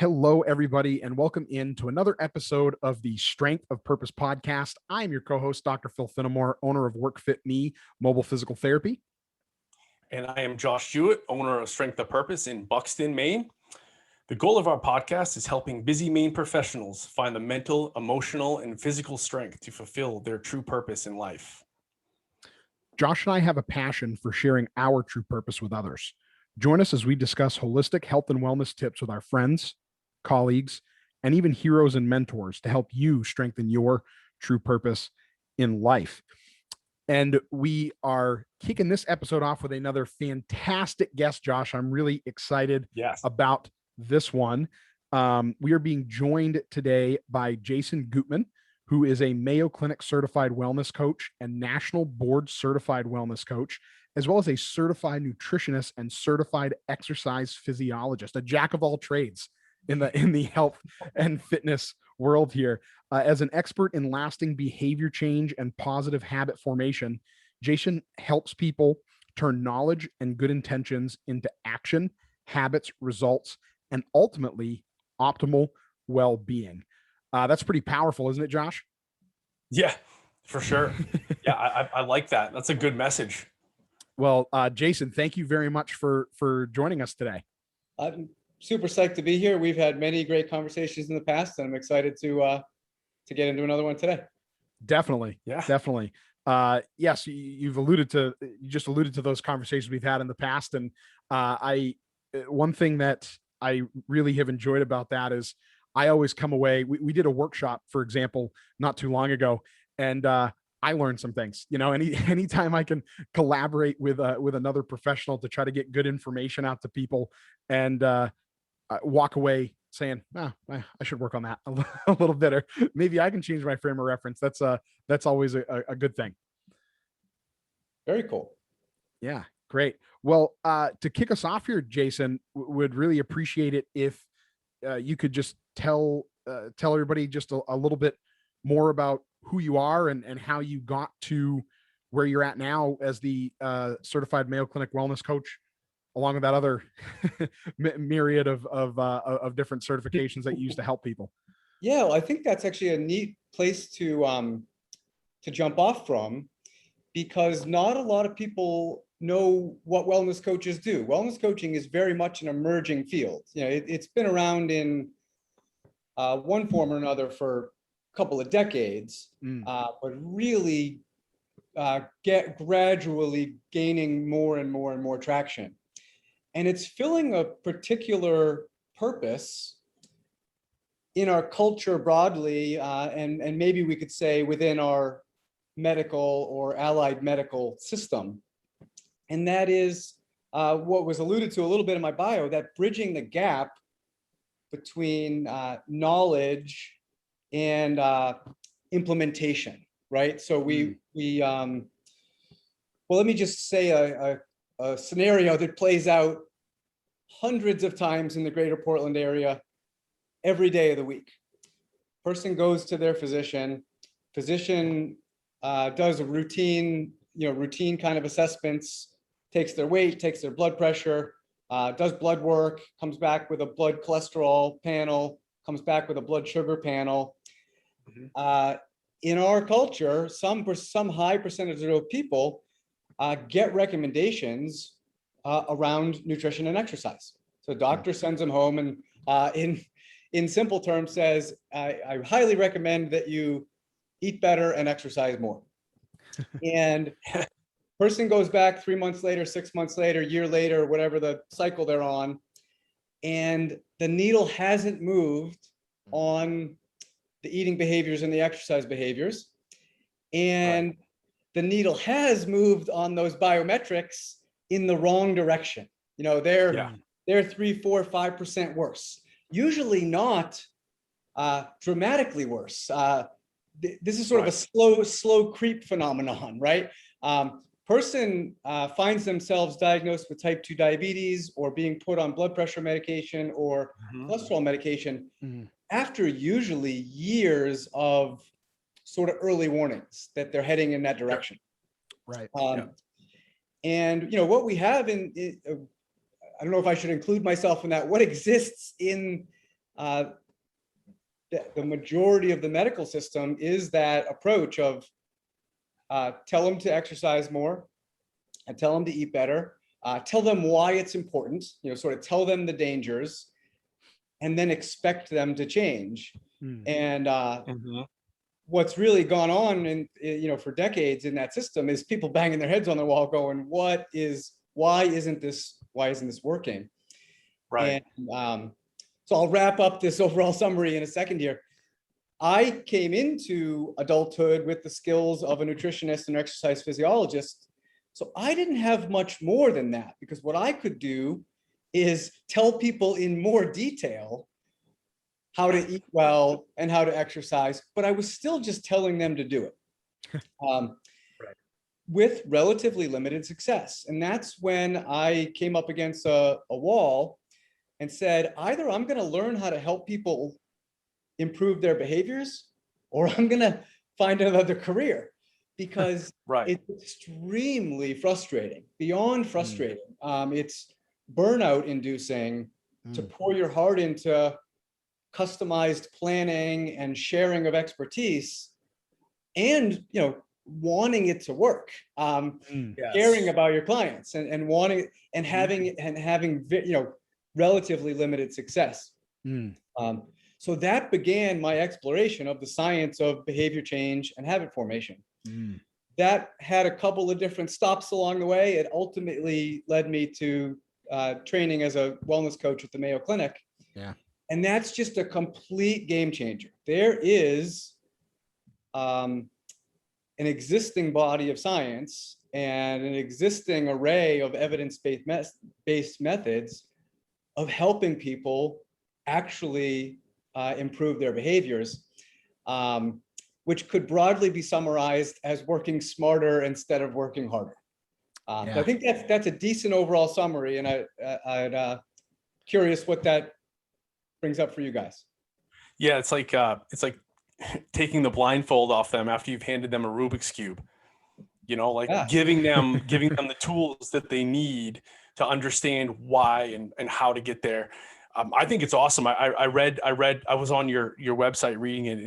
Hello, everybody, and welcome into another episode of the Strength of Purpose podcast. I'm your co-host, Dr. Phil Finemore, owner of WorkFitME Mobile Physical Therapy. And I am Josh Jewett, owner of Strength of Purpose in Buxton, Maine. The goal of our podcast is helping busy Maine professionals find the mental, emotional, and physical strength to fulfill their true purpose in life. Josh and I have a passion for sharing our true purpose with others. Join us as we discuss holistic health and wellness tips with our friends, colleagues, and even heroes and mentors to help you strengthen your true purpose in life. And we are kicking this episode off with another fantastic guest, Josh. I'm really excited about this one. We are being joined today by Jason Gootman, who is a Mayo Clinic certified wellness coach and national board certified wellness coach, as well as a certified nutritionist and certified exercise physiologist, a jack of all trades in the health and fitness world here. As an expert in lasting behavior change and positive habit formation, Jason helps people turn knowledge and good intentions into action, habits, results, and ultimately optimal well-being. That's pretty powerful, isn't it, Josh? Yeah, for sure. Yeah, I like that. That's a good message. Well, Jason, thank you very much for joining us today. I'm super psyched to be here. We've had many great conversations in the past, and I'm excited to get into another one today. Definitely. Yeah. Definitely. Yes, you just alluded to those conversations we've had in the past. And one thing that I really have enjoyed about that is I always come away. We did a workshop, for example, not too long ago, and I learned some things. You know, anytime I can collaborate with another professional to try to get good information out to people, and walk away saying, I should work on that a little better. Maybe I can change my frame of reference. That's always a good thing. Very cool. Yeah, great. Well, to kick us off here, Jason, would really appreciate it if you could just tell everybody just a little bit more about who you are and how you got to where you're at now as the certified Mayo Clinic wellness coach, along with that other myriad of different certifications that you use to help people. Yeah, well, I think that's actually a neat place to jump off from, because not a lot of people know what wellness coaches do. Wellness coaching is very much an emerging field. You know, it's been around in one form or another for a couple of decades, but really gradually gaining more and more and more traction. And it's filling a particular purpose in our culture broadly, and maybe we could say within our medical or allied medical system. And that is what was alluded to a little bit in my bio, that bridging the gap between knowledge and implementation, right? So well, let me just say a scenario that plays out hundreds of times in the greater Portland area every day of the week. Person goes to their physician does a routine kind of assessments, takes their weight, takes their blood pressure, does blood work, comes back with a blood cholesterol panel, comes back with a blood sugar panel. In our culture, some high percentage of people get recommendations around nutrition and exercise. So doctor sends them home and in simple terms says, I highly recommend that you eat better and exercise more. And person goes back 3 months later, 6 months later, year later, whatever the cycle they're on, and the needle hasn't moved on the eating behaviors and the exercise behaviors. And the needle has moved on those biometrics in the wrong direction. You know, they're 3, 4, 5% worse. Usually not dramatically worse. This is sort of a slow creep phenomenon, right? Person finds themselves diagnosed with type 2 diabetes or being put on blood pressure medication or cholesterol medication after usually years of sort of early warnings that they're heading in that direction. Right. And, you know, what we have I don't know if I should include myself in that, what exists in the majority of the medical system is that approach of tell them to exercise more and tell them to eat better, tell them why it's important, sort of tell them the dangers, and then expect them to change. And what's really gone on for decades in that system is people banging their heads on the wall going, why isn't this working? Right. And so I'll wrap up this overall summary in a second here. I came into adulthood with the skills of a nutritionist and exercise physiologist. So I didn't have much more than that, because what I could do is tell people in more detail how to eat well and how to exercise, but I was still just telling them to do it with relatively limited success. And that's when I came up against a wall and said, either I'm going to learn how to help people improve their behaviors, or I'm going to find another career, because it's extremely frustrating, beyond frustrating. It's burnout inducing to pour your heart into customized planning and sharing of expertise, and wanting it to work, caring about your clients and wanting and having relatively limited success. So that began my exploration of the science of behavior change and habit formation. That had a couple of different stops along the way. It ultimately led me to training as a wellness coach at the Mayo Clinic. And that's just a complete game changer. There is an existing body of science and an existing array of evidence-based methods of helping people actually improve their behaviors, which could broadly be summarized as working smarter instead of working harder. So I think that's a decent overall summary, and I'd curious what that brings up for you guys. Yeah, it's like taking the blindfold off them after you've handed them a Rubik's Cube. Giving them the tools that they need to understand why and how to get there. I think it's awesome. I was on your website reading it.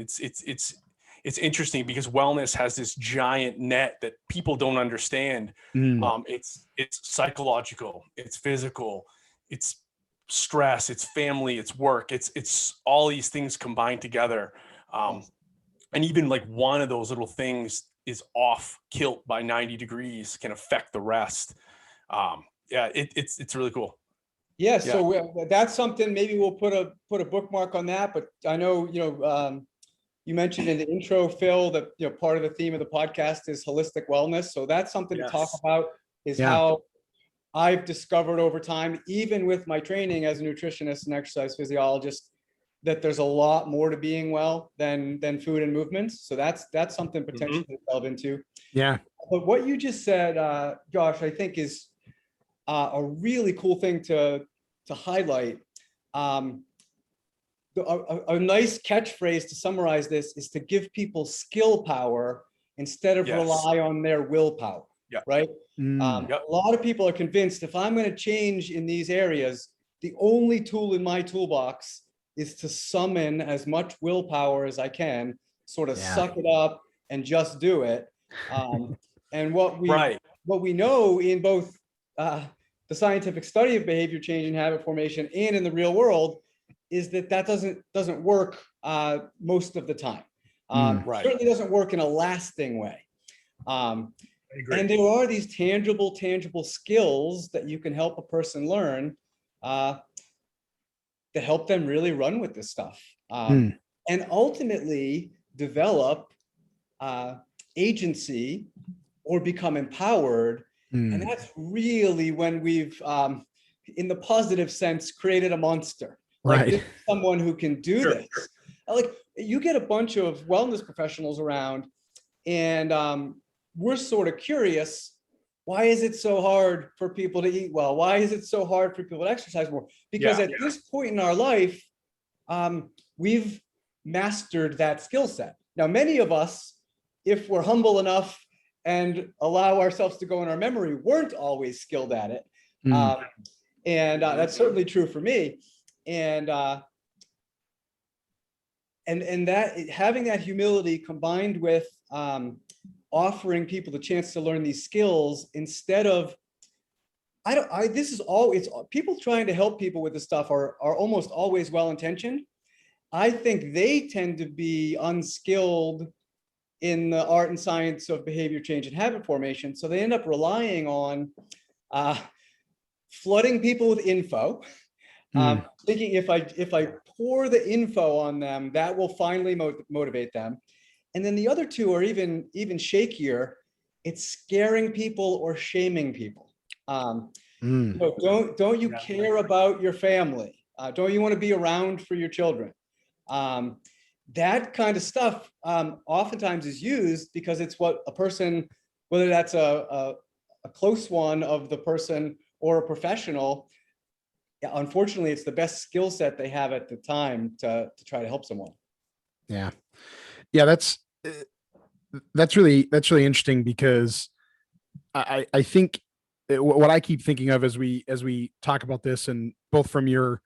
It's interesting because wellness has this giant net that people don't understand. It's psychological, it's physical, it's stress, it's family, it's work, it's all these things combined together. And even like one of those little things is off kilt by 90 degrees can affect the rest. It's really cool. Yeah, so that's something, maybe we'll put a bookmark on that. But I know, you mentioned in the intro, Phil, that part of the theme of the podcast is holistic wellness. So that's something to talk about, is how I've discovered over time, even with my training as a nutritionist and exercise physiologist, that there's a lot more to being well than food and movement. So that's something potentially to delve into. Yeah. But what you just said, Josh, I think is a really cool thing to highlight. A nice catchphrase to summarize this is to give people skill power instead of rely on their willpower. Right? A lot of people are convinced, if I'm going to change in these areas, the only tool in my toolbox is to summon as much willpower as I can, sort of suck it up and just do it. And what we know in both the scientific study of behavior change and habit formation and in the real world is that doesn't work most of the time. Certainly doesn't work in a lasting way. And there are these tangible skills that you can help a person learn to help them really run with this stuff, and ultimately develop agency or become empowered. And that's really when we've, in the positive sense, created a monster. Like, this is someone who can do this. Like, you get a bunch of wellness professionals around, and we're sort of curious, why is it so hard for people to eat well? Why is it so hard for people to exercise more? Because at this point in our life, we've mastered that skill set. Now, many of us, if we're humble enough and allow ourselves to go in our memory, weren't always skilled at it. And that's certainly true for me. And and that having that humility combined with offering people the chance to learn these skills instead of, this is all, it's people trying to help people with this stuff are almost always well-intentioned. I think they tend to be unskilled in the art and science of behavior change and habit formation. So they end up relying on flooding people with info, thinking if I pour the info on them, that will finally motivate them. And then the other two are even shakier. It's scaring people or shaming people. Don't you care about your family? Don't you want to be around for your children? That kind of stuff oftentimes is used because it's what a person, whether that's a close one of the person or a professional, unfortunately, it's the best skill set they have at the time to try to help someone. Yeah. That's really interesting, because I think what I keep thinking of as we talk about this, and both from your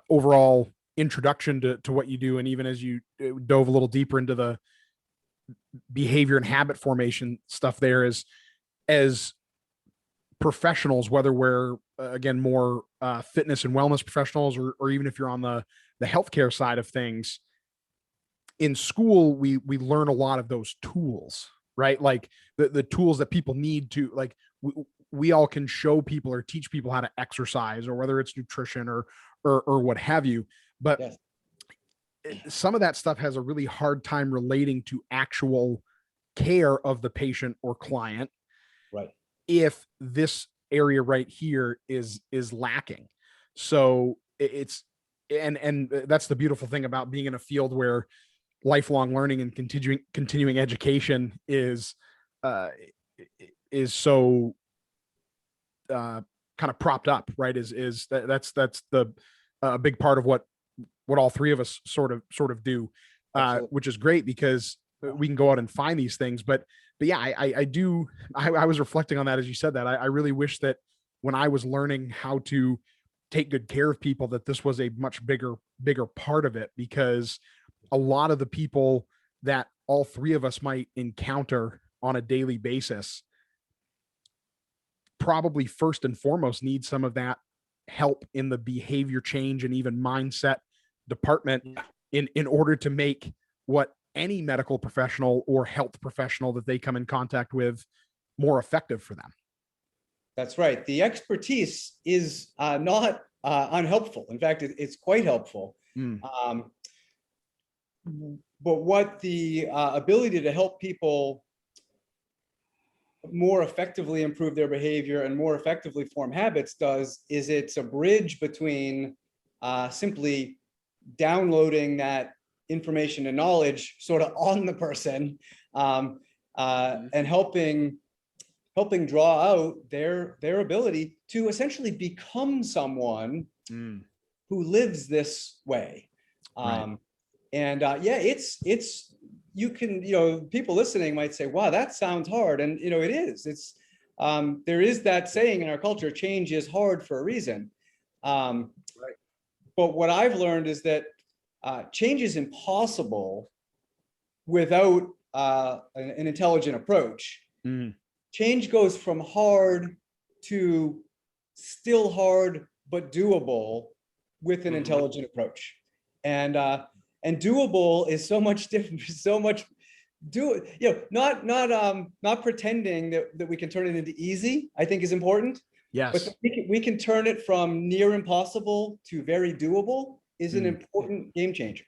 overall introduction to what you do, and even as you dove a little deeper into the behavior and habit formation stuff there, is as professionals, whether we're again more fitness and wellness professionals, or even if you're on the healthcare side of things, in school we learn a lot of those tools, right? Like the tools that people need to, like, we all can show people or teach people how to exercise, or whether it's nutrition or what have you. But yes, some of that stuff has a really hard time relating to actual care of the patient or client, right. if this area right here is lacking. So it's, and that's the beautiful thing about being in a field where lifelong learning and continuing education is so kind of propped up, right? That's the big part of what all three of us sort of do, which is great, because we can go out and find these things. But yeah, I was reflecting on that as you said that. I really wish that when I was learning how to take good care of people, that this was a much bigger part of it, because a lot of the people that all three of us might encounter on a daily basis probably first and foremost need some of that help in the behavior change and even mindset department, in order to make what any medical professional or health professional that they come in contact with more effective for them. That's right. The expertise is not unhelpful. In fact, it's quite helpful. But what the ability to help people more effectively improve their behavior and more effectively form habits does is it's a bridge between simply downloading that information and knowledge sort of on the person, and helping draw out their ability to essentially become someone who lives this way. Right. And yeah, it's you can, people listening might say, wow, that sounds hard. And it is. It's there is that saying in our culture, change is hard for a reason. Right. But what I've learned is that change is impossible without an intelligent approach. Change goes from hard to still hard, but doable with an intelligent approach. And doable is so much different, so much not pretending that we can turn it into easy, I think is important. Yes. But we can turn it from near impossible to very doable is an important game changer.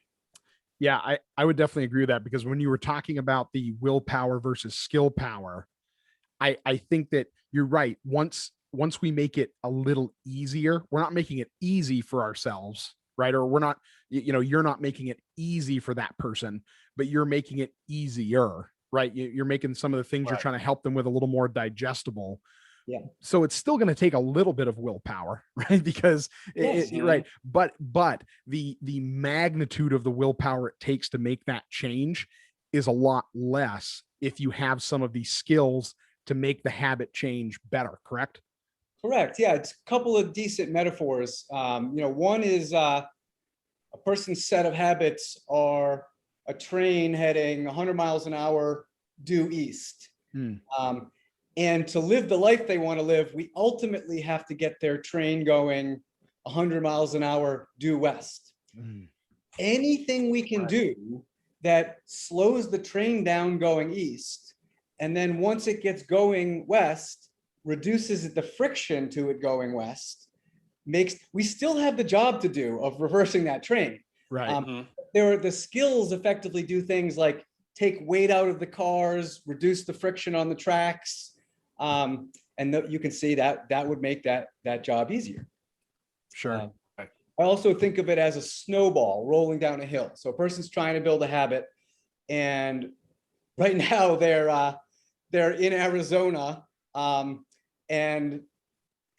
Yeah, I would definitely agree with that, because when you were talking about the willpower versus skill power, I think that you're right. Once we make it a little easier, we're not making it easy for ourselves, right? Or we're not, you're not making it easy for that person, but you're making it easier, right? You're making some of the things you're trying to help them with a little more digestible. Yeah. So it's still going to take a little bit of willpower, right? Because right. But the magnitude of the willpower it takes to make that change is a lot less if you have some of these skills to make the habit change better, correct? Correct. Yeah, it's a couple of decent metaphors. One is A person's set of habits are a train heading 100 miles an hour due east. And to live the life they want to live, we ultimately have to get their train going 100 miles an hour due west. Anything we can do that slows the train down going east, and then once it gets going west, reduces the friction to it going west, we still have the job to do of reversing that train. Right. There are the skills effectively do things like take weight out of the cars, reduce the friction on the tracks. And you can see that would make that job easier. Sure. I also think of it as a snowball rolling down a hill. So a person's trying to build a habit, and right now they're in Arizona, and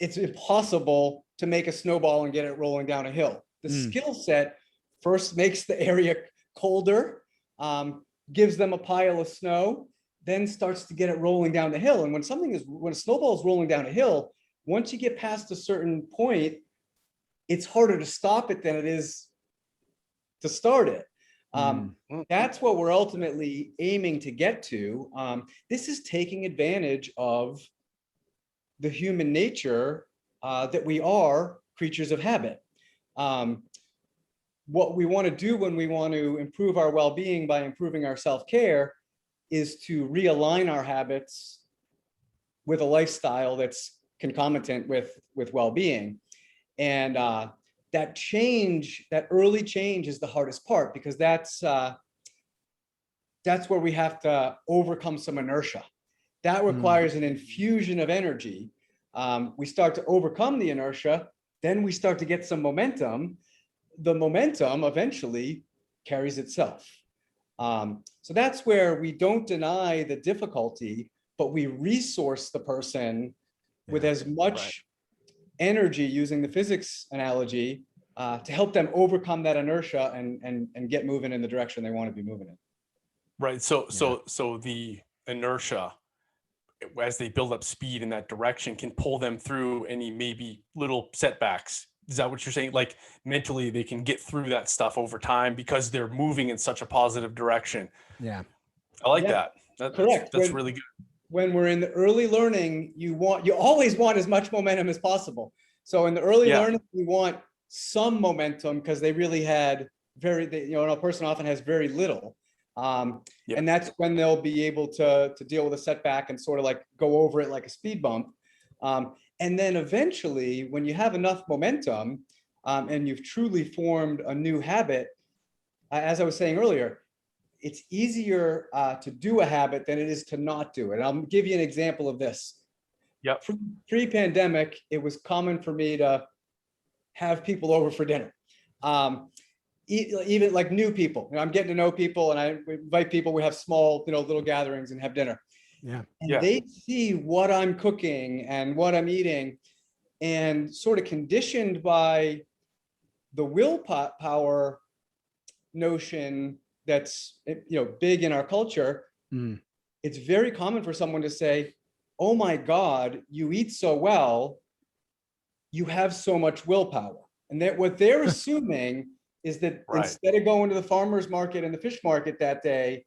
it's impossible to make a snowball and get it rolling down a hill. The skill set first makes the area colder, gives them a pile of snow, then starts to get it rolling down the hill. And when a snowball is rolling down a hill, once you get past a certain point, it's harder to stop it than it is to start it. That's what we're ultimately aiming to get to. This is taking advantage of the human nature that we are creatures of habit. What we want to do when we want to improve our well-being by improving our self-care is to realign our habits with a lifestyle that's concomitant with well-being. And that early change is the hardest part, because that's where we have to overcome some inertia. That requires an infusion of energy. We start to overcome the inertia, then we start to get some momentum. The momentum eventually carries itself. So that's where we don't deny the difficulty, but we resource the person with as much energy, using the physics analogy, to help them overcome that inertia and get moving in the direction they want to be moving in. Right. So the inertia, as they build up speed in that direction, can pull them through any maybe little setbacks. Is that what you're saying? Like mentally, they can get through that stuff over time because they're moving in such a positive direction. Yeah. I like that. Correct. That's really good. When we're in the early learning, you always want as much momentum as possible. So in the early learning, we want some momentum because they really had a person often has very little. And that's when they'll be able to deal with a setback and sort of like go over it like a speed bump. And then eventually, when you have enough momentum and you've truly formed a new habit, as I was saying earlier, it's easier to do a habit than it is to not do it. And I'll give you an example of this. Yep. Pre-pandemic, it was common for me to have people over for dinner. Even like new people. I'm getting to know people, and I invite people. We have small, little gatherings and have dinner. Yeah. And they see what I'm cooking and what I'm eating, and sort of conditioned by the willpower notion that's big in our culture. It's very common for someone to say, "Oh my God, you eat so well, you have so much willpower." And that what they're assuming is that instead of going to the farmer's market and the fish market that day,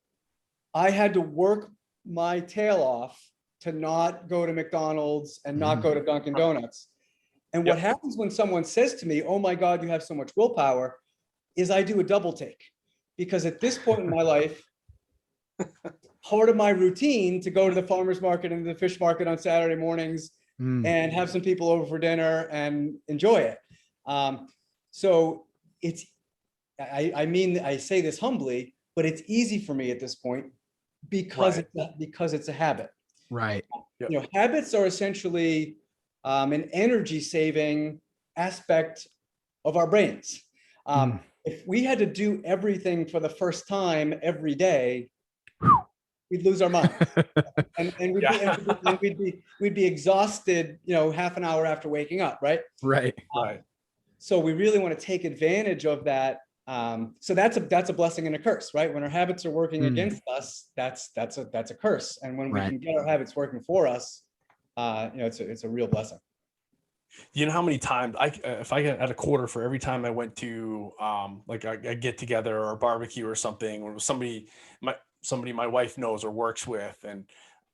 I had to work my tail off to not go to McDonald's and not go to Dunkin' Donuts. And what happens when someone says to me, "Oh my God, you have so much willpower," is I do a double take. Because at this point in my life, part of my routine to go to the farmer's market and the fish market on Saturday mornings and have some people over for dinner and enjoy it. So I say this humbly, but it's easy for me at this point because it's a habit. Right. Habits are essentially an energy saving aspect of our brains. If we had to do everything for the first time every day, we'd lose our mind, and we'd be exhausted, half an hour after waking up, right? Right. So we really want to take advantage of that. So that's a blessing and a curse, right? When our habits are working against us, that's a curse. And when we can get our habits working for us, it's a real blessing. You know how many times if I had a quarter for every time I went to like a get together or a barbecue or something, or somebody my wife knows or works with, and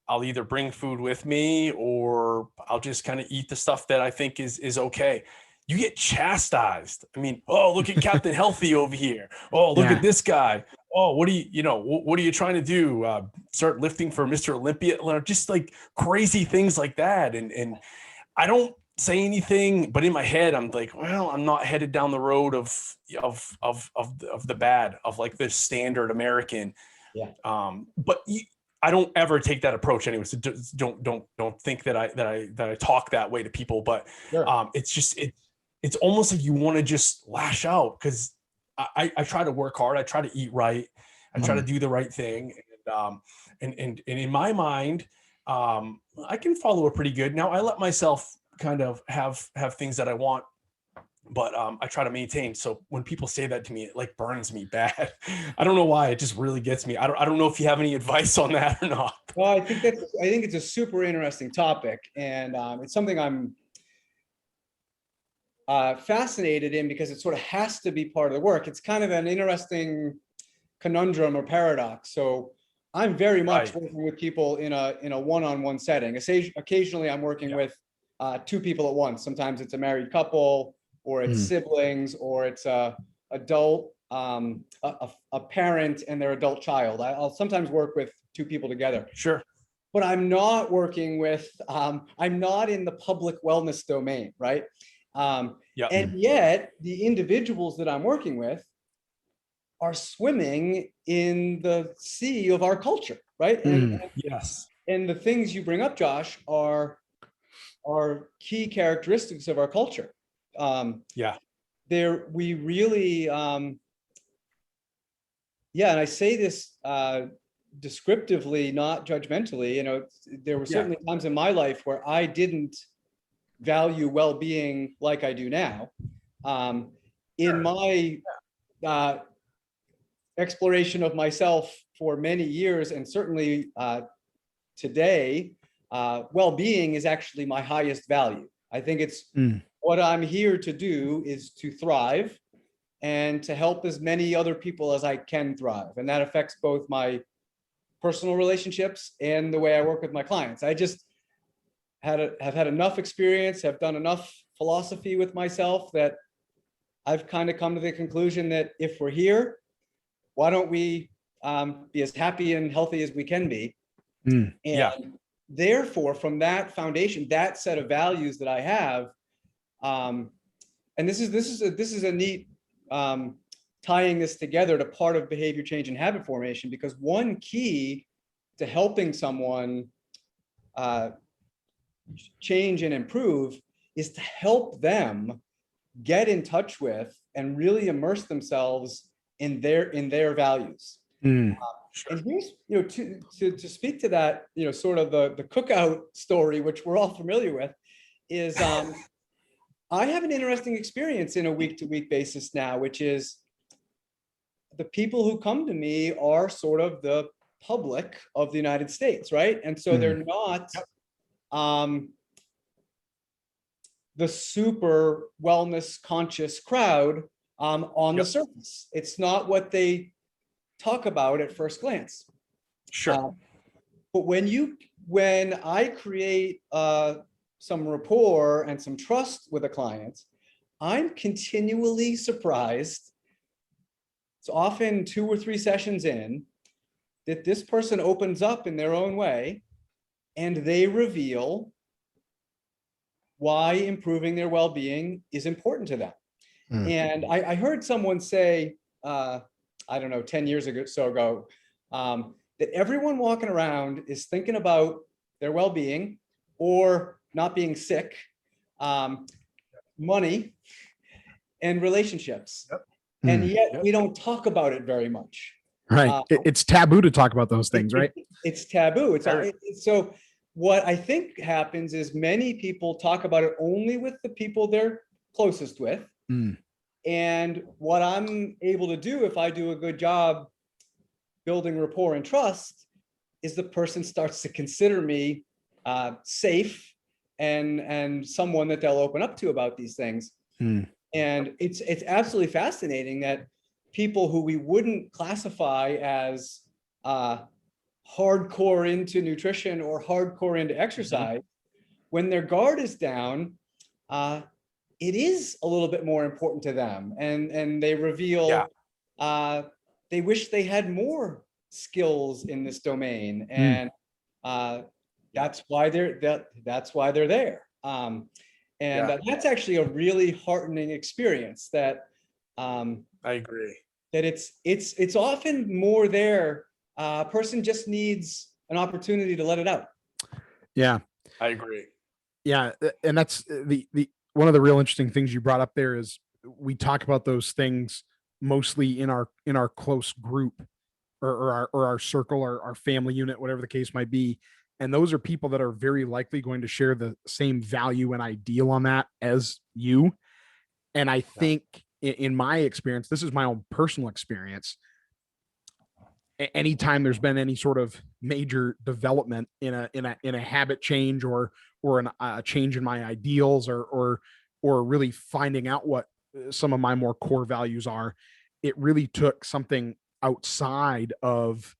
I'll either bring food with me or I'll just kind of eat the stuff that I think is okay. You get chastised. I mean, oh, look at Captain Healthy over here. Oh, look Yeah. at this guy. Oh, what are you trying to do? Start lifting for Mr. Olympia? Just like crazy things like that. And I don't say anything, but in my head, I'm like, well, I'm not headed down the road of the bad, of like the standard American. Yeah. But I don't ever take that approach anyway. So don't think that I talk that way to people. But Sure. it's almost like you want to just lash out, because I try to work hard. I try to eat right. I try to do the right thing. And in my mind, I can follow it pretty good. Now I let myself kind of have things that I want, but I try to maintain. So when people say that to me, it like burns me bad. I don't know why. It just really gets me. I don't know if you have any advice on that or not. Well, I think it's a super interesting topic, and it's something I'm fascinated in because it sort of has to be part of the work. It's kind of an interesting conundrum or paradox. So I'm very much working with people in a one-on-one setting. Occasionally, I'm working with two people at once. Sometimes it's a married couple, or it's siblings, or it's a adult, a parent and their adult child. I'll sometimes work with two people together. Sure. But I'm not working with, I'm not in the public wellness domain, right? And yet the individuals that I'm working with are swimming in the sea of our culture, right? Yes. And the things you bring up, Josh, are key characteristics of our culture. We really, and I say this descriptively, not judgmentally. There were certainly times in my life where I didn't value well-being like I do now. In my exploration of myself for many years, and certainly today, well-being is actually my highest value. I think it's what I'm here to do is to thrive and to help as many other people as I can thrive. And that affects both my personal relationships and the way I work with my clients. I just have had enough experience, have done enough philosophy with myself that I've kind of come to the conclusion that if we're here, why don't we be as happy and healthy as we can be? And therefore, from that foundation, that set of values that I have, and this is a neat tying this together to part of behavior change and habit formation, because one key to helping someone change and improve is to help them get in touch with and really immerse themselves in their values. And here's, to speak to that, sort of the cookout story, which we're all familiar with, is I have an interesting experience in a week-to-week basis now, which is the people who come to me are sort of the public of the United States, right? And so they're not the super wellness conscious crowd on the surface. It's not what they talk about at first glance. Sure. But when I create some rapport and some trust with a client, I'm continually surprised. It's often 2 or 3 sessions in that this person opens up in their own way and they reveal why improving their well-being is important to them. And I heard someone say, I don't know, 10 years ago, that everyone walking around is thinking about their well-being or not being sick, money, and relationships. And yet we don't talk about it very much. Right. It's taboo to talk about those things, right? It's taboo. So what I think happens is many people talk about it only with the people they're closest with. And what I'm able to do, if I do a good job building rapport and trust, is the person starts to consider me safe and someone that they'll open up to about these things. Mm. And it's absolutely fascinating that people who we wouldn't classify as hardcore into nutrition or hardcore into exercise, when their guard is down, it is a little bit more important to them, and they reveal they wish they had more skills in this domain, and that's why they're there. That's actually a really heartening experience. That I agree. That it's often more there. A person just needs an opportunity to let it out. Yeah, I agree. Yeah, and that's the one of the real interesting things you brought up there is we talk about those things mostly in our close group or our circle or our family unit, whatever the case might be. And those are people that are very likely going to share the same value and ideal on that as you. And I think in my experience, this is my own personal experience. Anytime there's been any sort of major development in a habit change or a change in my ideals or really finding out what some of my more core values are, it really took something outside of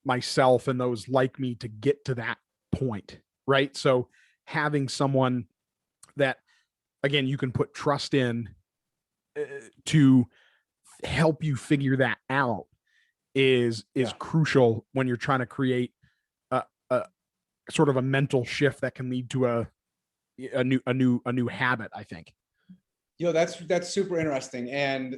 myself and those like me to get to that point, right? So having someone that, again, you can put trust in to help you figure that out is crucial when you're trying to create a sort of a mental shift that can lead to a new habit, I think. That's super interesting. And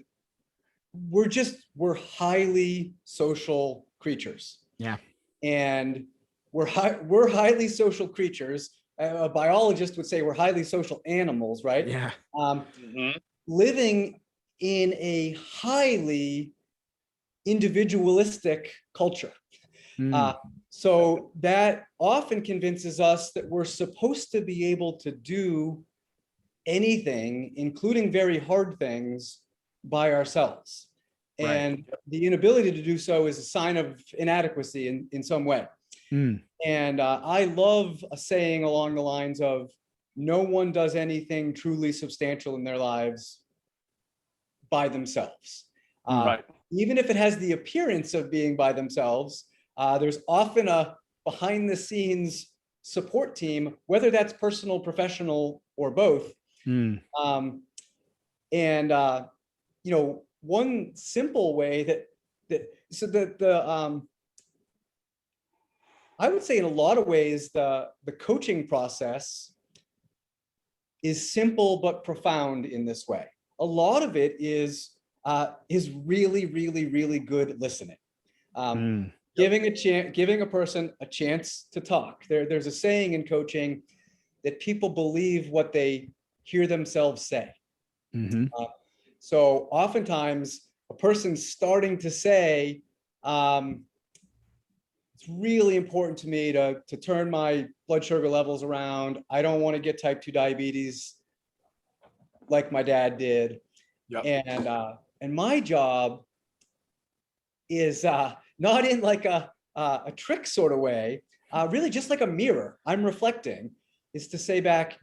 we're highly social creatures. Yeah. And we're highly social creatures. A biologist would say we're highly social animals, right? Yeah. Living in a highly individualistic culture. So that often convinces us that we're supposed to be able to do anything, including very hard things, by ourselves. And the inability to do so is a sign of inadequacy in some way. And I love a saying along the lines of, no one does anything truly substantial in their lives by themselves. Even if it has the appearance of being by themselves, there's often a behind the scenes support team, whether that's personal, professional, or both. One simple way I would say in a lot of ways, the coaching process is simple but profound in this way. A lot of it is really, really, really good listening. Giving a person a chance to talk. There's a saying in coaching that people believe what they hear themselves say. So oftentimes a person's starting to say, it's really important to me to turn my blood sugar levels around. I don't want to get type 2 diabetes like my dad did. And my job is not in like a trick sort of way, really just like a mirror. I'm reflecting, is to say back,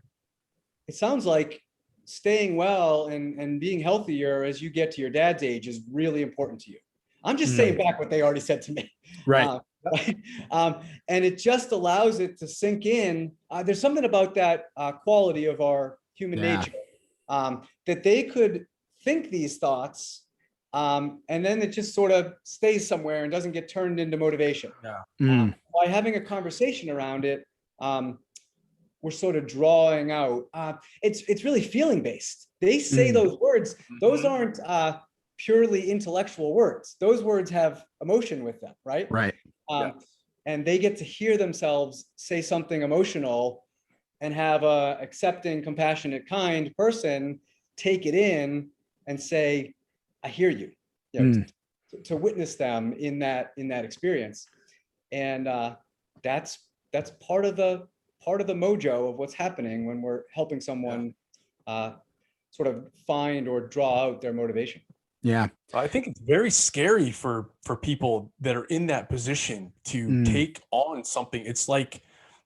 it sounds like staying well and being healthier as you get to your dad's age is really important to you. I'm just saying back what they already said to me. Right. And it just allows it to sink in. There's something about that quality of our human nature, that they could think these thoughts, and then it just sort of stays somewhere and doesn't get turned into motivation. By having a conversation around it, we're sort of drawing out. It's really feeling based. They say those words. Those aren't purely intellectual words. Those words have emotion with them, right? Right. And they get to hear themselves say something emotional and have a accepting, compassionate, kind person take it in and say, I hear you. To witness them in that experience. And that's part of the mojo of what's happening when we're helping someone sort of find or draw out their motivation. Yeah. I think it's very scary for people that are in that position to take on something. It's like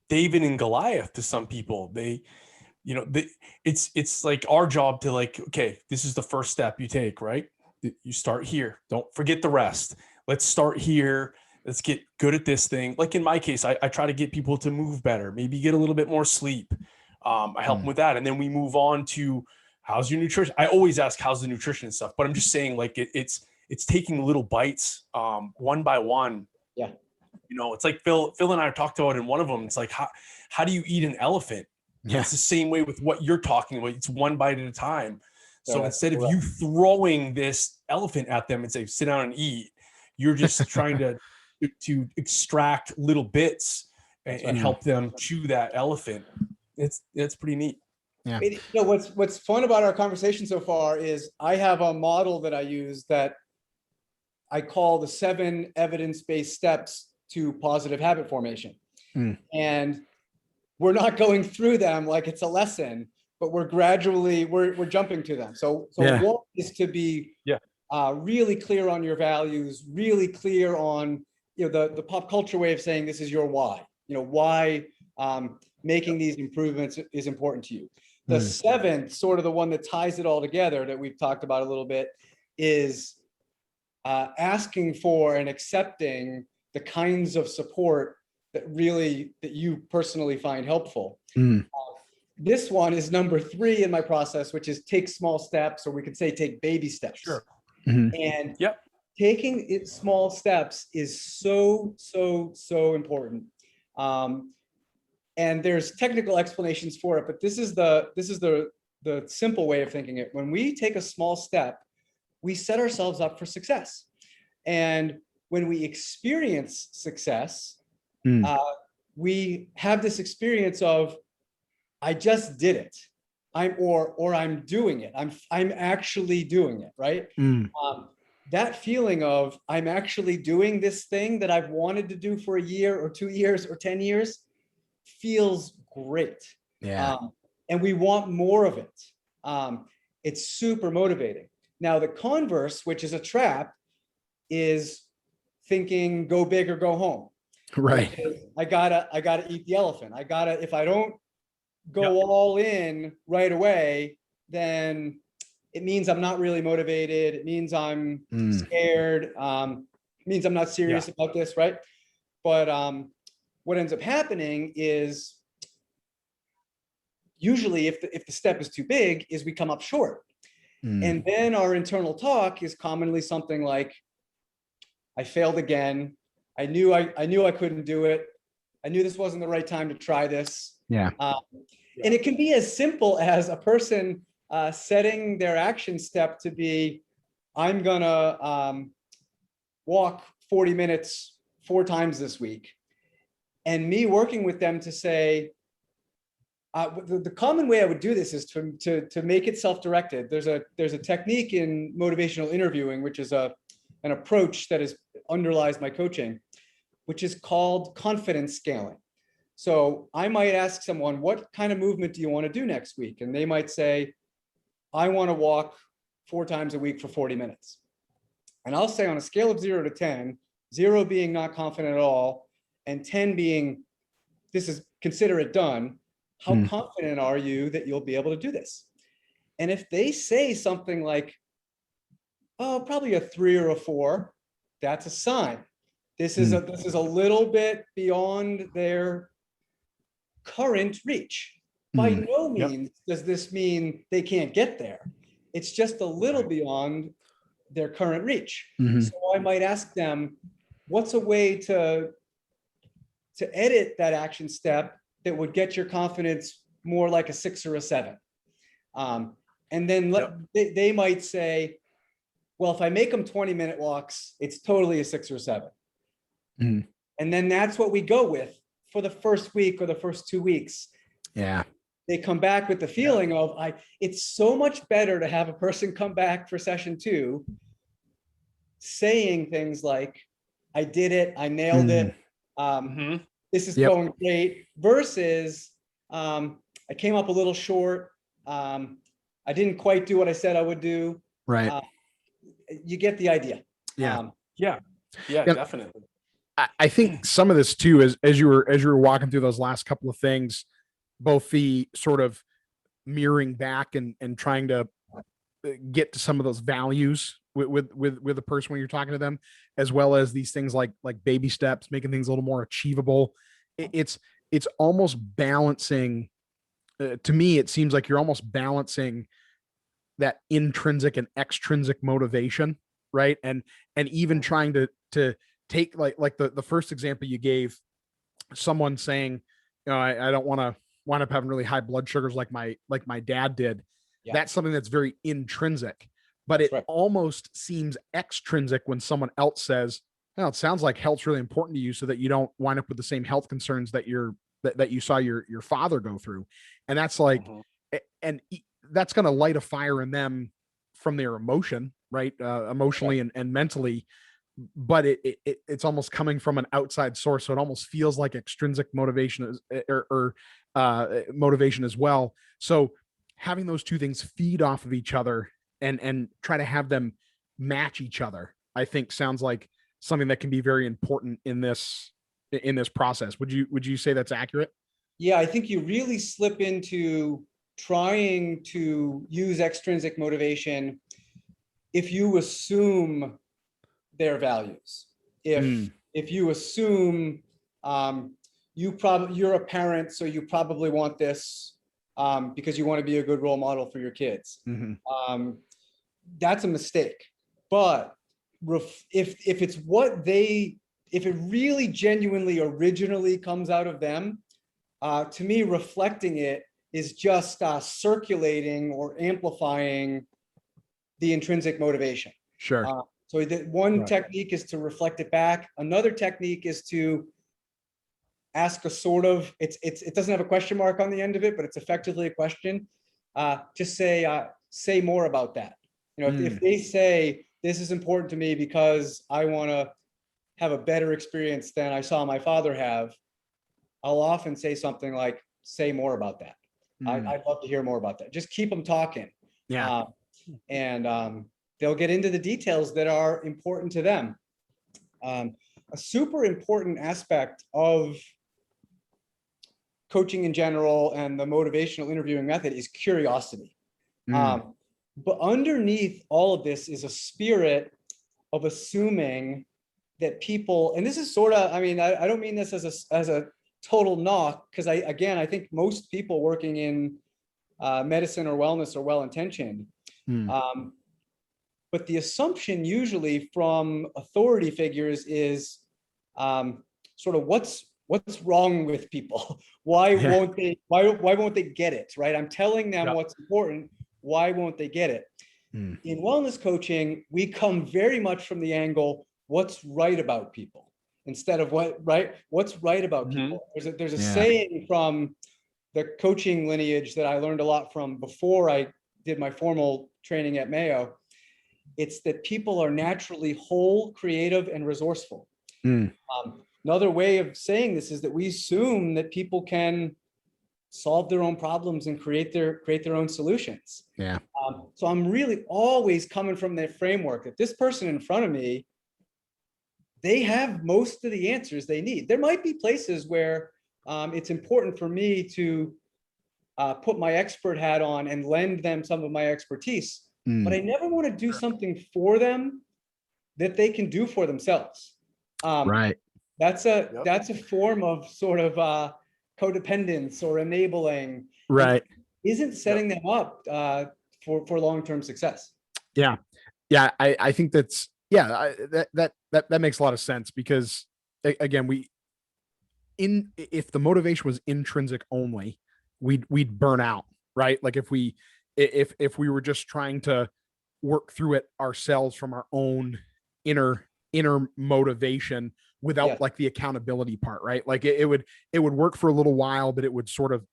David and Goliath to some people. It's like our job to like, okay, this is the first step you take, right? You start here. Don't forget the rest. Let's start here. Let's get good at this thing. Like in my case, I try to get people to move better, maybe get a little bit more sleep. I help them with that. And then we move on to how's your nutrition? I always ask, how's the nutrition and stuff, but I'm just saying like it's taking little bites, one by one. Yeah. It's like Phil and I talked about in one of them. It's like, how do you eat an elephant? Yeah. It's the same way with what you're talking about. It's one bite at a time. So Yeah, instead of you throwing this elephant at them and say, sit down and eat, you're just trying to extract little bits and help them chew that elephant. It's pretty neat. Yeah. What's fun about our conversation so far is I have a model that I use that I call the 7 evidence-based steps to positive habit formation. And we're not going through them like it's a lesson, but we're jumping to them. So one is to be really clear on your values, really clear on the pop culture way of saying this is your why. Why making these improvements is important to you. The 7th, sort of the one that ties it all together that we've talked about a little bit, is asking for and accepting the kinds of support that you personally find helpful. This one is number 3 in my process, which is take small steps, or we could say take baby steps. Sure. And taking it small steps is so important. And there's technical explanations for it, but this is the simple way of thinking it. When we take a small step, we set ourselves up for success. And when we experience success, we have this experience of, I just did it. I'm doing it. I'm actually doing it, right? That feeling of I'm actually doing this thing that I've wanted to do for a year or 2 years or 10 years feels great. Yeah. And we want more of it. It's super motivating. Now, the converse, which is a trap, is thinking go big or go home. Right. I gotta eat the elephant. If I don't go all in right away, then it means I'm not really motivated. It means I'm scared. It means I'm not serious about this, right? But what ends up happening is usually if the step is too big, is we come up short. And then our internal talk is commonly something like, I failed again. I knew I couldn't do it. I knew this wasn't the right time to try this. Yeah. And it can be as simple as a person setting their action step to be, I'm gonna walk 40 minutes 4 times this week. And me working with them to say, the common way I would do this is to make it self-directed. There's a technique in motivational interviewing, which is an approach that underlies my coaching, which is called confidence scaling. So I might ask someone, what kind of movement do you want to do next week? And they might say, I want to walk 4 times a week for 40 minutes. And I'll say on a scale of 0 to 10, 0 being not confident at all, and 10 being, consider it done. How confident are you that you'll be able to do this? And if they say something like, oh, probably a 3 or a 4, that's a sign. This is a little bit beyond their current reach. By no means does this mean they can't get there. It's just a little beyond their current reach. So I might ask them, what's a way to edit that action step that would get your confidence more like a 6 or a 7? And then they might say, well, if I make them 20-minute walks, it's totally a 6 or 7. And then that's what we go with for the first week or the first 2 weeks. Yeah. They come back with the feeling of, it's so much better to have a person come back for session 2 saying things like, I did it, I nailed it. This is going great, versus I came up a little short. I didn't quite do what I said I would do. Right. You get the idea. Yeah. Yeah, definitely. I think some of this too, as you were walking through those last couple of things, both the sort of mirroring back and trying to get to some of those values with the person when you're talking to them, as well as these things like baby steps, making things a little more achievable. It's almost balancing. To me, it seems like you're almost balancing that intrinsic and extrinsic motivation, right? And even trying to take like the first example you gave, someone saying, I don't want to wind up having really high blood sugars like my dad did. Yeah. That's something that's very intrinsic, but it almost seems extrinsic when someone else says, "No, it sounds like health's really important to you, so that you don't wind up with the same health concerns that you saw your father go through." And that's like, and that's going to light a fire in them from their emotion, right? Emotionally and mentally. But it's almost coming from an outside source, so it almost feels like extrinsic motivation or motivation as well. So having those two things feed off of each other and try to have them match each other, I think sounds like something that can be very important in this process. Would you say that's accurate? Yeah, I think you really slip into trying to use extrinsic motivation if you assume their values. If you assume you're a parent, so you probably want this because you want to be a good role model for your kids. That's a mistake. But if it's if it really genuinely originally comes out of them, to me, reflecting it is just circulating or amplifying the intrinsic motivation. Sure. So the one technique is to reflect it back. Another technique is to ask a sort of, it doesn't have a question mark on the end of it, but it's effectively a question. Just say more about that. If they say, this is important to me because I want to have a better experience than I saw my father have, I'll often say something like, say more about that. I'd love to hear more about that. Just keep them talking. Yeah. And they'll get into the details that are important to them. A super important aspect of coaching in general and the motivational interviewing method is curiosity. But underneath all of this is a spirit of assuming that people, and this is sort of, I don't mean this as a total knock, because I think most people working in medicine or wellness are well-intentioned. But the assumption usually from authority figures is sort of what's wrong with people? Why won't they get it? Right? I'm telling them what's important. Why won't they get it? In wellness coaching, we come very much from the angle, what's right about people, instead of what's right about people. There's a saying from the coaching lineage that I learned a lot from before I did my formal training at Mayo. It's that people are naturally whole, creative, and resourceful. Another way of saying this is that we assume that people can solve their own problems and create their own solutions. So I'm really always coming from that framework that this person in front of me, they have most of the answers they need. There might be places where it's important for me to put my expert hat on and lend them some of my expertise, but I never want to do something for them that they can do for themselves. That's a form of sort of codependence or enabling. Isn't setting them up for long-term success. I think that's that makes a lot of sense, because again, if the motivation was intrinsic only, we'd burn out, right? Like if we were just trying to work through it ourselves from our own inner motivation without like the accountability part, right? Like it would work for a little while, but it would sort of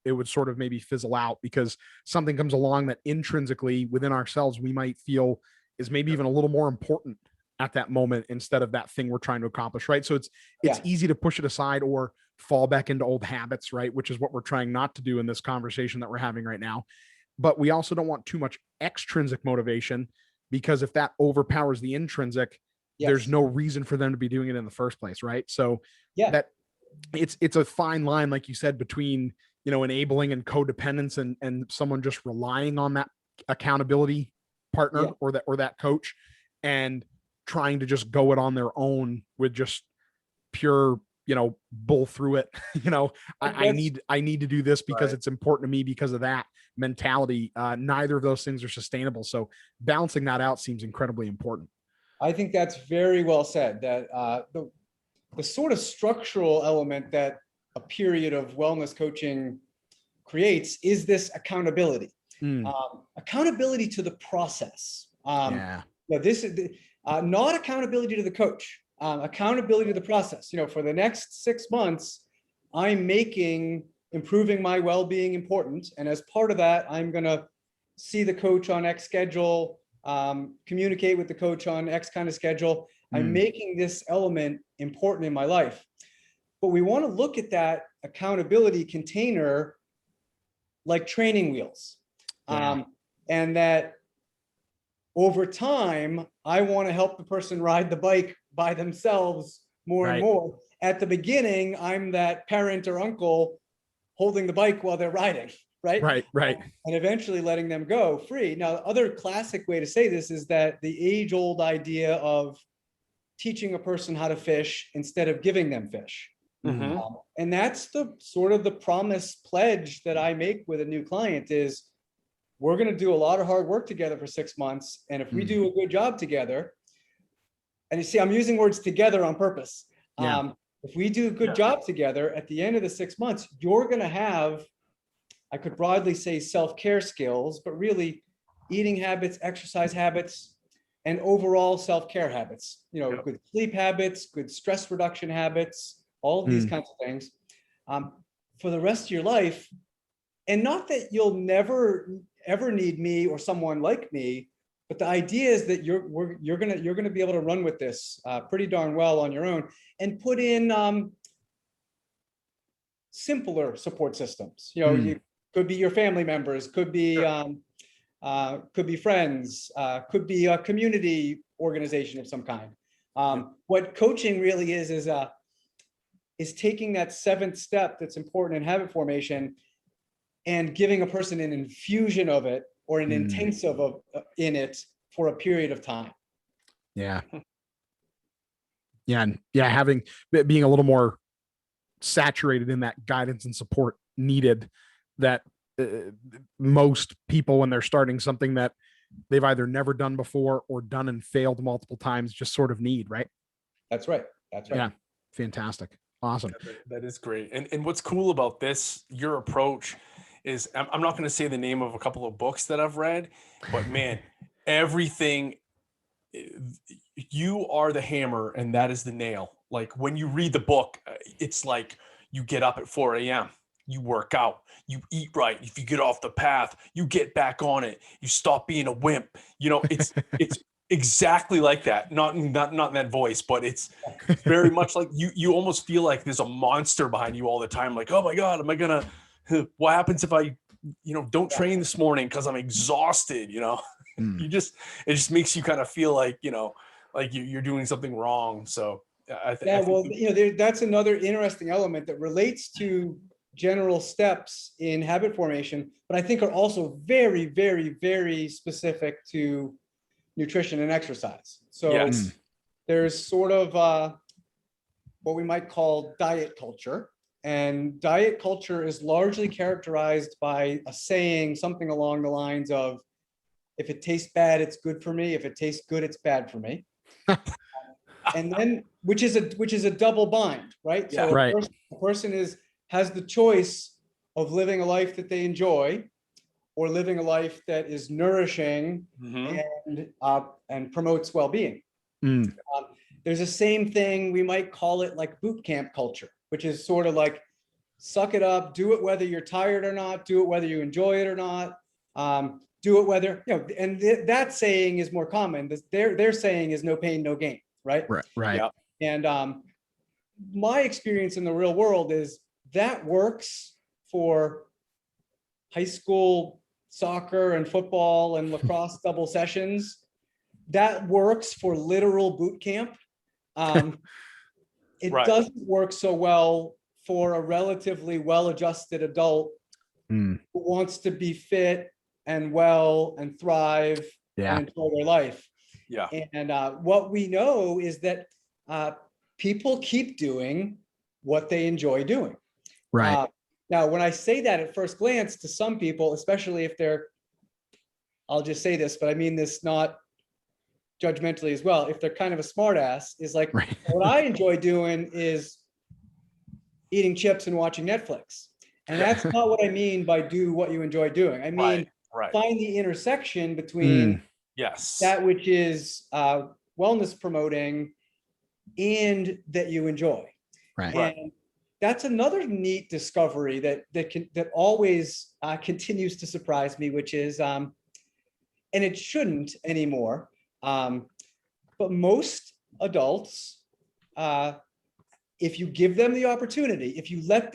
maybe fizzle out, because something comes along that intrinsically within ourselves we might feel is maybe even a little more important at that moment instead of that thing we're trying to accomplish, right? So it's easy to push it aside or fall back into old habits, right? Which is what we're trying not to do in this conversation that we're having right now. But we also don't want too much extrinsic motivation, because if that overpowers the intrinsic, there's Yes. no reason for them to be doing it in the first place, right? So Yeah. that it's a fine line, like you said, between, enabling and codependence and someone just relying on that accountability partner Yeah. or that coach, and trying to just go it on their own with just pure, bull through it. I That's, need to do this because Right. it's important to me because of that mentality. Neither of those things are sustainable. So balancing that out seems incredibly important. I think that's very well said, that the sort of structural element that a period of wellness coaching creates is this accountability. Mm, Accountability to the process. yeah. Now this is not accountability to the coach, accountability to the process. For the next 6 months, I'm making improving my well-being important. And as part of that, I'm going to see the coach on X schedule, communicate with the coach on X kind of schedule. I'm making this element important in my life. But we want to look at that accountability container like training wheels. Yeah. And that over time, I want to help the person ride the bike by themselves more and Right. more. At the beginning, I'm that parent or uncle holding the bike while they're riding, right? Right. And eventually letting them go free. Now, the other classic way to say this is that the age-old idea of teaching a person how to fish instead of giving them fish. Mhm. And that's the sort of the promise pledge that I make with a new client is we're going to do a lot of hard work together for 6 months. And if we do a good job together, and you see, I'm using words together on purpose. Yeah. If we do a good job together at the end of the 6 months, you're going to have, I could broadly say self-care skills, but really eating habits, exercise habits, and overall self-care habits, Yep. good sleep habits, good stress reduction habits, all of these kinds of things for the rest of your life. And not that you'll never, ever need me or someone like me, but the idea is that you're gonna be able to run with this pretty darn well on your own and put in simpler support systems. You could be your family members, could be friends, could be a community organization of some kind. What coaching really is taking that 7th step that's important in habit formation and giving a person an infusion of it or an intensive of in it for a period of time. Yeah. Yeah. And having being a little more saturated in that guidance and support needed that most people, when they're starting something that they've either never done before or done and failed multiple times, just sort of need, right? That's right. Yeah. Fantastic. Awesome. That is great. And what's cool about this, your approach is, I'm not going to say the name of a couple of books that I've read, but man, everything, you are the hammer and that is the nail. Like when you read the book, it's like you get up at 4 a.m., you work out, you eat right. If you get off the path, you get back on it. You stop being a wimp. It's exactly like that. Not in that voice, but it's very much like you almost feel like there's a monster behind you all the time. Like, oh my God, what happens if I, don't train this morning because I'm exhausted, it just makes you kind of feel like, like you're doing something wrong. So that's another interesting element that relates to general steps in habit formation, but I think are also very, very, very specific to nutrition and exercise. So yes. There's sort of what we might call diet culture. And diet culture is largely characterized by a saying, something along the lines of, if it tastes bad, it's good for me. If it tastes good, it's bad for me. And then, which is a double bind, right? Yeah. So Right. a person has the choice of living a life that they enjoy or living a life that is nourishing and promotes well-being. There's the same thing, we might call it like boot camp culture, which is sort of like, suck it up, do it whether you're tired or not, do it whether you enjoy it or not, do it whether, and that saying is more common. Their saying is no pain, no gain, right? Right. Yeah. And my experience in the real world is that works for high school soccer and football and lacrosse double sessions. that works for literal boot camp. It Right. doesn't work so well for a relatively well-adjusted adult who wants to be fit and well and thrive and enjoy their life. Yeah. And what we know is that people keep doing what they enjoy doing. Right. Now, when I say that at first glance to some people, especially if they're, I'll just say this, but I mean this not judgmentally as well, if they're kind of a smart ass, is like, Right. what I enjoy doing is eating chips and watching Netflix. And that's not what I mean by do what you enjoy doing. I mean, Right. find the intersection between Yes. that which is wellness promoting and that you enjoy. Right. And that's another neat discovery that always continues to surprise me, which is, and it shouldn't anymore, but most adults, if you give them the opportunity, if you let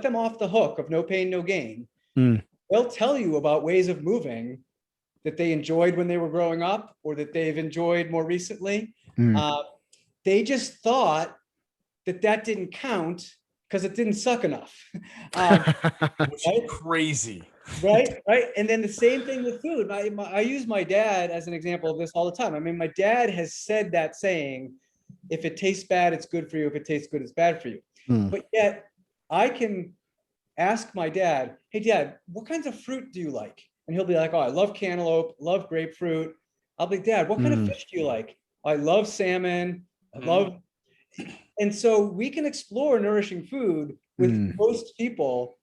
them off the hook of no pain, no gain, they'll tell you about ways of moving that they enjoyed when they were growing up or that they've enjoyed more recently. They just thought that didn't count because it didn't suck enough. Which is crazy. Right. And then the same thing with food. I use my dad as an example of this all the time. I mean, my dad has said that saying, if it tastes bad, it's good for you. If it tastes good, it's bad for you. But yet I can ask my dad, hey, Dad, what kinds of fruit do you like? And he'll be like, oh, I love cantaloupe, love grapefruit. I'll be like, Dad, what kind of fish do you like? I love salmon. I love. And so we can explore nourishing food with most people,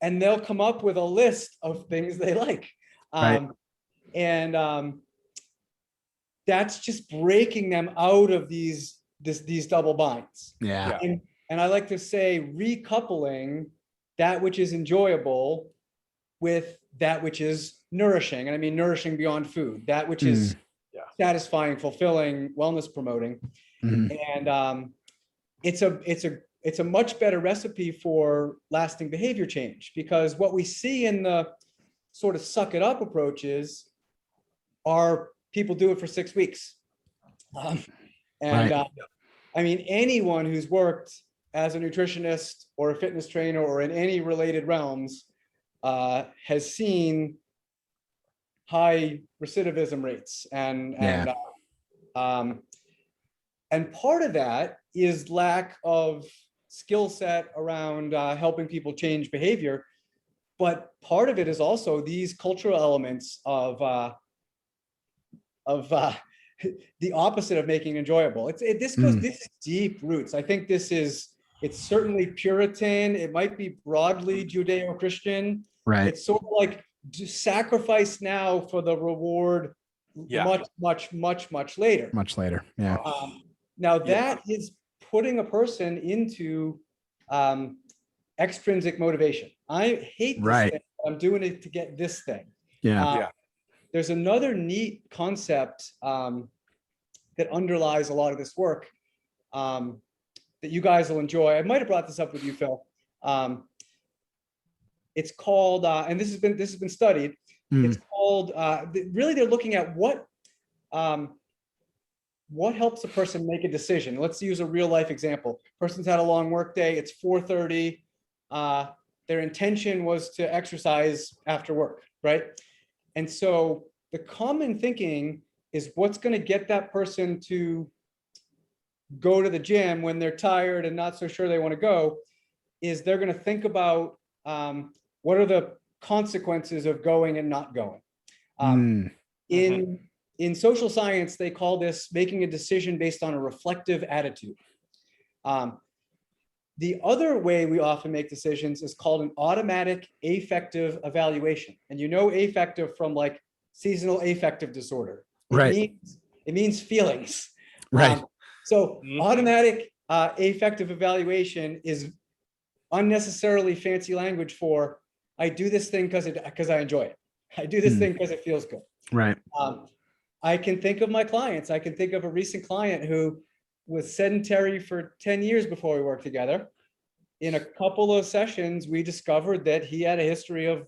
and they'll come up with a list of things they like. That's just breaking them out of these double binds. Yeah. And I like to say recoupling that which is enjoyable with that which is nourishing. And I mean nourishing beyond food, that which is satisfying, fulfilling, wellness promoting. And it's a much better recipe for lasting behavior change, because what we see in the sort of suck it up approaches are people do it for 6 weeks. I mean, anyone who's worked as a nutritionist or a fitness trainer or in any related realms has seen high recidivism rates. And part of that is lack of skill set around helping people change behavior. But part of it is also these cultural elements of the opposite of making enjoyable. This is deep roots. I think it's certainly Puritan. It might be broadly Judeo-Christian. Right. It's sort of like sacrifice now for the reward much later. Much later. Yeah. Now that is putting a person into extrinsic motivation. I hate this thing. I'm doing it to get this thing. There's another neat concept that underlies a lot of this work that you guys will enjoy. I might have brought this up with you, Phil. It's called, and this has been studied. It's called. Really, they're looking at what helps a person make a decision. Let's use a real life example. Person's had a long work day. It's 4:30. Their intention was to exercise after work, right? And so the common thinking is what's going to get that person to go to the gym when they're tired and not so sure they want to go is they're going to think about what are the consequences of going and not going. In social science, they call this making a decision based on a reflective attitude. The other way we often make decisions is called an automatic affective evaluation. And you know affective from like seasonal affective disorder. It means feelings. So automatic affective evaluation is unnecessarily fancy language for I do this thing because I enjoy it. I do this thing because it feels good. Right. I can think of my clients. I can think of a recent client who was sedentary for 10 years before we worked together. In a couple of sessions, we discovered that he had a history of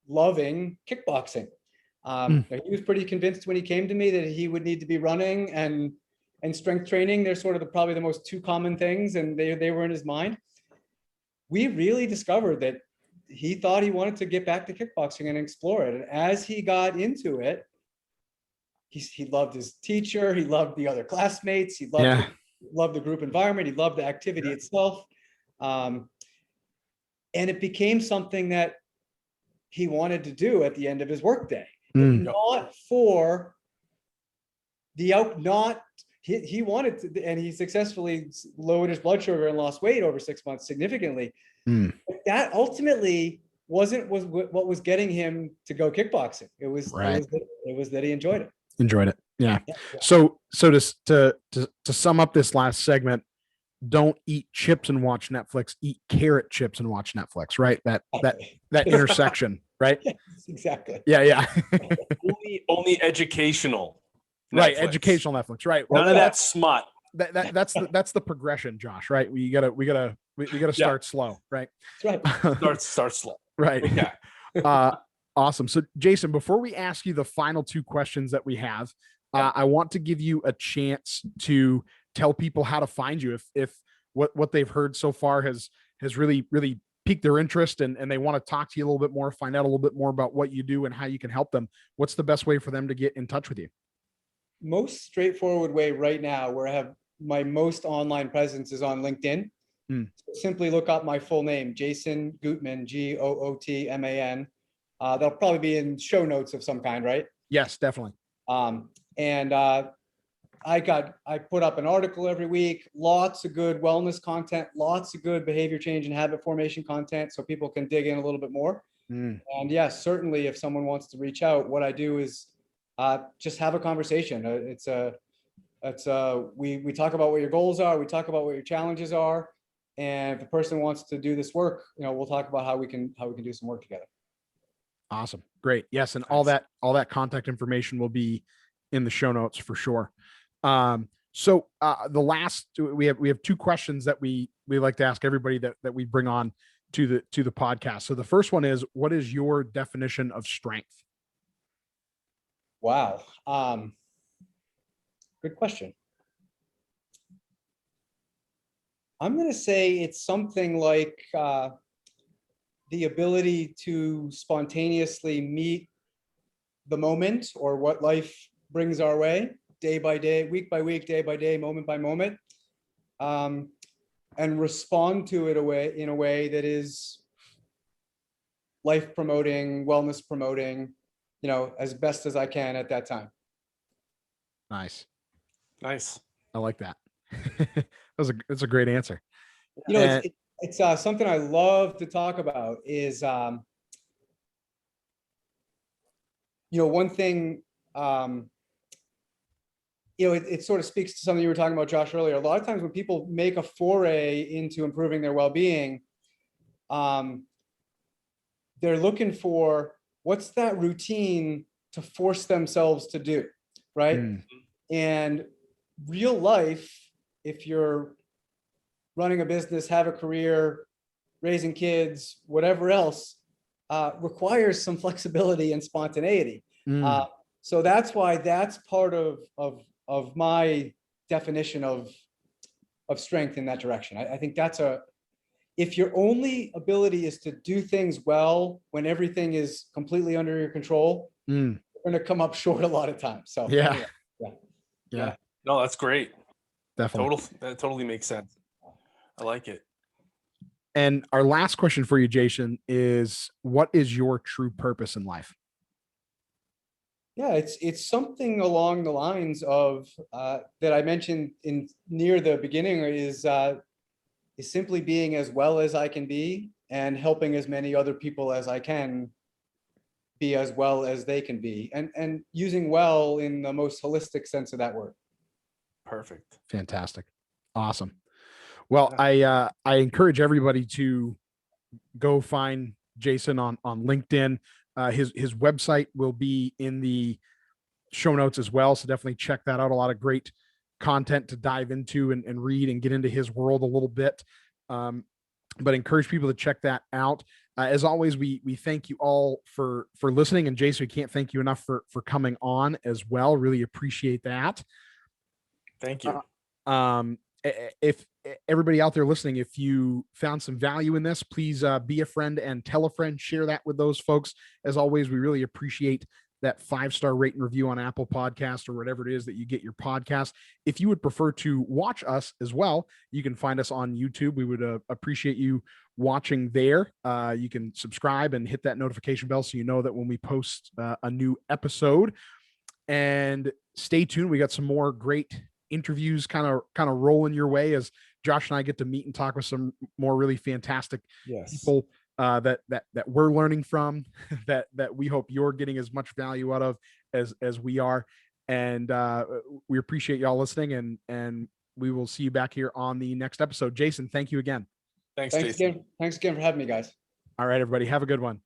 loving kickboxing. He was pretty convinced when he came to me that he would need to be running and strength training. They're sort of probably the most two common things, and they were in his mind. We really discovered that he thought he wanted to get back to kickboxing and explore it. And as he got into it, he loved his teacher. He loved the other classmates. He loved the group environment. He loved the activity itself. And it became something that he wanted to do at the end of his workday. Not for the he wanted to, and he successfully lowered his blood sugar and lost weight over 6 months significantly. But that ultimately wasn't what was getting him to go kickboxing. It was that he enjoyed it. Yeah. So to sum up this last segment, don't eat chips and watch Netflix, eat carrot chips and watch Netflix, right? That intersection, right? Yes, exactly. Yeah. only educational. Netflix. Right. Educational Netflix. Right. None of that smut. That's the progression, Josh, right? We gotta start slow, right? That's right. Start slow. Right. Yeah. Awesome. So Jason, before we ask you the final two questions that we have, I want to give you a chance to tell people how to find you if what they've heard so far has really piqued their interest and they want to talk to you a little bit more, find out a little bit more about what you do and how you can help them. What's the best way for them to get in touch with you? Most straightforward way right now, where I have my most online presence, is on LinkedIn. Simply look up my full name, Jason Gootman, Gootman. They'll probably be in show notes of some kind, right? Yes, definitely. I put up an article every week, lots of good wellness content, lots of good behavior change and habit formation content, so people can dig in a little bit more. And yes, certainly if someone wants to reach out, what I do is just have a conversation. We talk about what your goals are, we talk about what your challenges are, and if the person wants to do this work, we'll talk about how we can do some work together. Awesome. Great. Yes. And all that contact information will be in the show notes for sure. So the last, we have two questions that we like to ask everybody that we bring on to the podcast. So the first one is, what is your definition of strength? Wow. Good question. I'm going to say it's something like the ability to spontaneously meet the moment or what life brings our way, day by day, week by week, day by day, moment by moment, and respond to it in a way that is life promoting, wellness promoting, as best as I can at that time. Nice. I like that. That's a great answer. It's something I love to talk about is, one thing, it sort of speaks to something you were talking about, Josh, earlier. A lot of times when people make a foray into improving their well-being, they're looking for what's that routine to force themselves to do, right? And real life, if you're running a business, have a career, raising kids, whatever else, requires some flexibility and spontaneity. So that's why that's part of my definition of strength in that direction. I think if your only ability is to do things well when everything is completely under your control, you're going to come up short a lot of times. So yeah. No, that's great. Definitely. That totally makes sense. I like it. And our last question for you, Jason, is what is your true purpose in life? Yeah, it's something along the lines of that I mentioned near the beginning is simply being as well as I can be and helping as many other people as I can be as well as they can be, and using well in the most holistic sense of that word. Perfect. Fantastic. Awesome. Well, I encourage everybody to go find Jason on LinkedIn. His website will be in the show notes as well. So definitely check that out. A lot of great content to dive into and read and get into his world a little bit. But encourage people to check that out. As always, we thank you all for listening. And Jason, we can't thank you enough for coming on as well. Really appreciate that. Thank you. If everybody out there listening, if you found some value in this, please be a friend and tell a friend, share that with those folks. As always, we really appreciate that 5-star rate and review on Apple Podcast or whatever it is that you get your podcast. If you would prefer to watch us as well, you can find us on YouTube. We would appreciate you watching there. You can subscribe and hit that notification bell so you know that when we post a new episode. And stay tuned. We got some more great interviews kind of rolling your way as Josh and I get to meet and talk with some more really fantastic people that we're learning from, that we hope you're getting as much value out of as we are. And we appreciate y'all listening, and we will see you back here on the next episode. Jason, thank you again. Thanks Jason. Thanks again for having me, guys. All right, everybody, have a good one.